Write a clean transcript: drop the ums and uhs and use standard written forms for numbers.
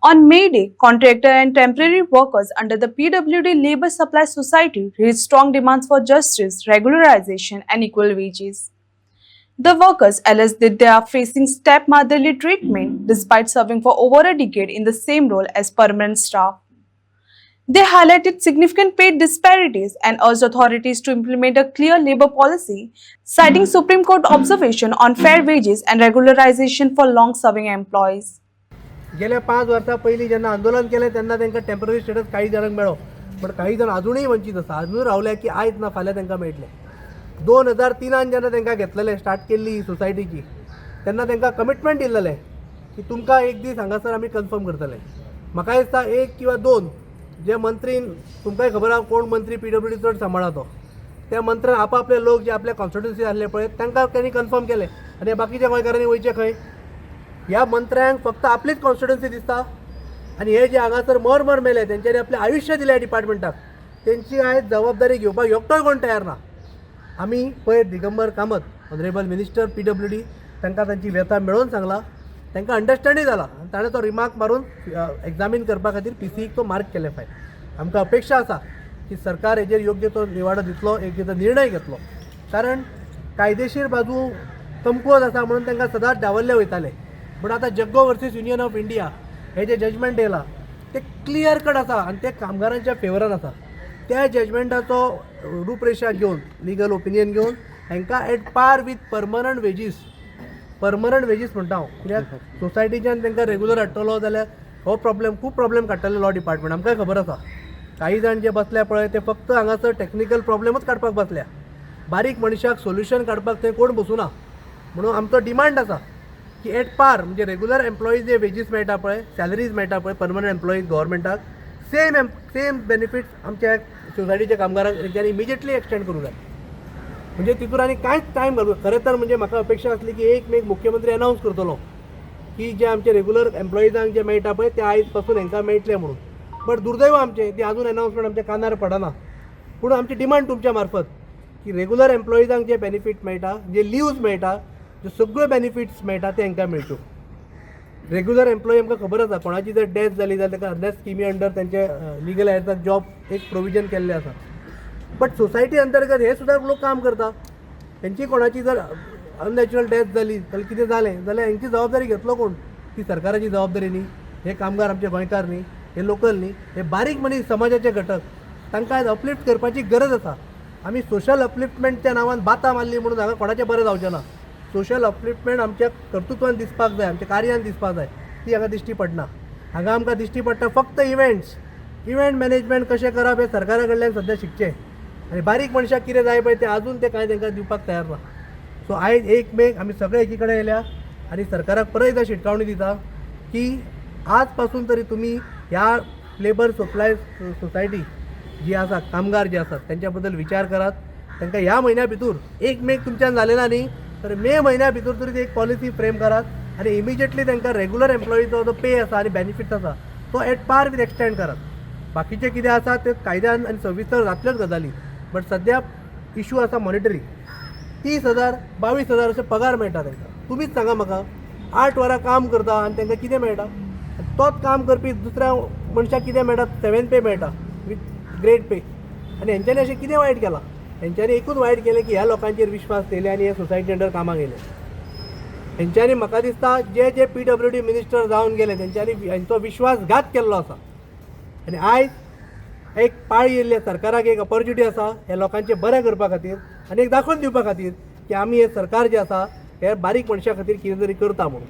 On May Day, contractor and temporary workers under the PWD Labour Supply Society raised strong demands for justice, regularization, and equal wages. The workers alleged that they are facing stepmotherly treatment despite serving for over a decade in the same role as permanent staff. They highlighted significant pay disparities and urged authorities to implement a clear labor policy, citing Supreme Court observation on fair wages and regularization for long-serving employees. गेल्या 5 वर्षां पयलीं जेन्ना आंदोलन केलें तेन्ना तांकां temporary status काही जाणांक मेळ्ळो, पण काही जाण अजूनही वंचीत आसा. अजून रावल्या की आयज ना फाल्यां तांकां मेळटलें. 2003 जेन्ना तांकां घेतलेलें स्टार्ट केल्ली ही सोसायटीची तेन्ना तांकां कमिटमेंट दिल्लेलें की तुमकां एक दीस हांगासर आमी कन्फर्म करतले. म्हाका दिसता 1 किंवा 2 जे मंत्रीन, तुमकांय खबर आहा कोण मंत्री PWD चड सांबाळा तो, त्या मंत्र्यान आपले लोक जे आपल्या कॉन्स्टिट्युन्सी आसले पळय तांकां त्यांनी कन्फर्म केलें आनी बाकीच्या गोंयकारांनी वयचे खंय. ह्या मंत्र्यांक फक्त आपलीच कॉन्स्टिट्युन्सी दिसता आनी हे जे हांगासर मर मेले तेंच्यांनी आपलें आयुश्य दिलें डिपार्टमेंटाक, तेंची आयज जबाबदारी घेवपाक एकटोय कोण तयार ना. आमी पयर Digambar Kamat honourable minister PWD तांकां तांची व्यथा मेळोवन सांगला, तांकां अंडरस्टँडूय जाला आनी ताणें तो रिमार्क मारून एग्जामीन करपा खातीर PCक तो मार्क केले फायल. आमकां अपेक्षा आसा की सरकार हेजेर योग्य तो निवाडो दितलो, योग्य तो निर्णय घेतलो, कारण कायदेशीर बाजू कमकुवत आसा म्हणून तांकां सदांच डावल्ले वयताले. पण आता Jaggo versus union of India हे जे जजमेंट येयला ते क्लियर कट आसा आनी ते कामगारांच्या फेवरान आसा. त्या जजमेंटाचो रूपरेषा घेवन, लिगल ओपिनियन घेवन हांकां at par with permanent wages म्हणटा हांव, कित्याक सोसायटीच्यान तांकां रेगुलर हाडटलो जाल्यार हो खूब प्रॉब्लेम काडटले लॉ डिपार्टमेंट. आमकांय खबर आसा काही जाण जे बसल्या पळय ते फक्त हांगासर टॅक्निकल प्रॉब्लेमूच काडपाक बसल्या, बारीक मनशाक सोल्युशन काडपाक थंय कोण बसूना. म्हणून आमचो डिमांड आसा की एट पार म्हणजे रेगुलर एम्प्लॉईज जे वेजीस मेळटा पळय, सॅलरीज मेळटा पळय परमनंट एम्प्लॉईज गव्हर्मेंटाक, सेम बेनिफिट्स आमच्या सोसायटीच्या कामगारांक तेंच्यांनी इमिजिएटली एक्सटेंड करूंक जाय. म्हणजे तितून आनी कांयच टायम घालूं. खरें तर म्हणजे म्हाका अपेक्षा आसली की एक मुख्यमंत्री अनावन्स करतलो की जे आमचे रेगुलर एम्प्लॉईजांक जे मेळटा पळय ते आयज पासून हांकां मेळटले म्हणून. बट दुर्दैव आमचें ती अजून अनावन्समेंट आमच्या कानार पडना. पूण आमची डिमांड तुमच्या मार्फत की रेगुलर एम्प्लॉईजांक जे बेनिफीट मेळटा, जे लिव्ज मेळटा, जे सगळ्यो बेनिफिट्स मेळटा ते हांकां मेळच्यो. रेगुलर एम्प्लॉई आमकां खबर आसा कोणाची जर डेथ जाली जाल्यार ताका अदर स्किमी अंडर तेंचे लिगल हेल्थाक जॉब एक प्रोविजन केल्लें आसा. बट सोसायटी अंतर्गत हे सुद्दां लोक काम करता. तेंची कोणाची जर अननॅचरल डेथ जाली जाल्यार कितें जालें जाल्यार हांची जबाबदारी घेतलो कोण? ती सरकाराची जबाबदारी न्ही. हे कामगार आमचे गोंयकार न्ही, हे लोकल न्ही, हे बारीक मनीस समाजाचे घटक, तांकां आयज अपलिफ्ट करपाची गरज आसा. आमी सोशल अपलिफ्टमेंटच्या नांवान बातां मारली म्हणून हांगा कोणाचें बरें जावचें ना. सोशल अपलिफ्टमेंट आमच्या कर्तृत्वान दिसपाक जाय, आमच्या कार्यान दिसपाक जाय, ती हांगा दिश्टी पडना. हांगा आमकां दिश्टी पडटा फक्त इव्हेंट मॅनेजमेंट कशें करप हे सरकारा कडल्यान सद्या शिकचें आनी बारीक मनशाक कितें जाय पळय तें आजून ते कांय तांकां दिवपाक तयार ना. सो आयज 1 मे आमी सगळे एकी कडेन येयल्या आनी सरकाराक परत एकदां शिटकावणी दिता की आज पासून तरी तुमी ह्या लेबर सप्लाय सोसायटी जी आसा, कामगार जे आसात त्यांच्या बद्दल विचार करात. तांकां ह्या म्हयन्या भितर 1 मे तुमच्यान जालें ना न्ही तर मे म्हयन्या भितर तरी एक पॉलिसी फ्रेम करात आनी इमिजिएटली तांकां रेगुलर एम्प्लॉईजो जो पे आसा आनी बेनिफिट्स आसा तो एट पार विथ एक्सटेंड करात. बाकीचे कितें आसा ते कायद्यान आनी सविस्तर जातल्योच गजाली. बट सद्या इशू आसा मॉनिटरी. 30,000 22,000 अशे पगार मेळटा तांकां. तुमीच सांगा म्हाका, 8 वरां काम करता आनी तांकां कितें मेळटा? तोच काम करपी दुसऱ्या मनशाक कितें मेळटा? 7 पे मेळटा विथ ग्रेट पे. आनी हेंच्यांनी अशें कितें वायट केलां? हेंच्यांनी एकूच वायट केलें की ह्या लोकांचेर विश्वास ठेयले आनी हे सोसायटी अंडर कामाक येयले. हेंच्यांनी म्हाका दिसता जे PWD मिनिस्टर जावन गेले तेंच्यांनी हेंचो विश्वासघात केल्लो आसा. आनी आयज एक पाळी येयल्ली सरकाराक एक ऑपॉर्च्युनिटी आसा हे लोकांचें बरें करपा खातीर आनी एक दाखोवन दिवपा खातीर की आमी हे सरकार जें आसा हे बारीक मनशा खातीर कितें तरी करता म्हणून.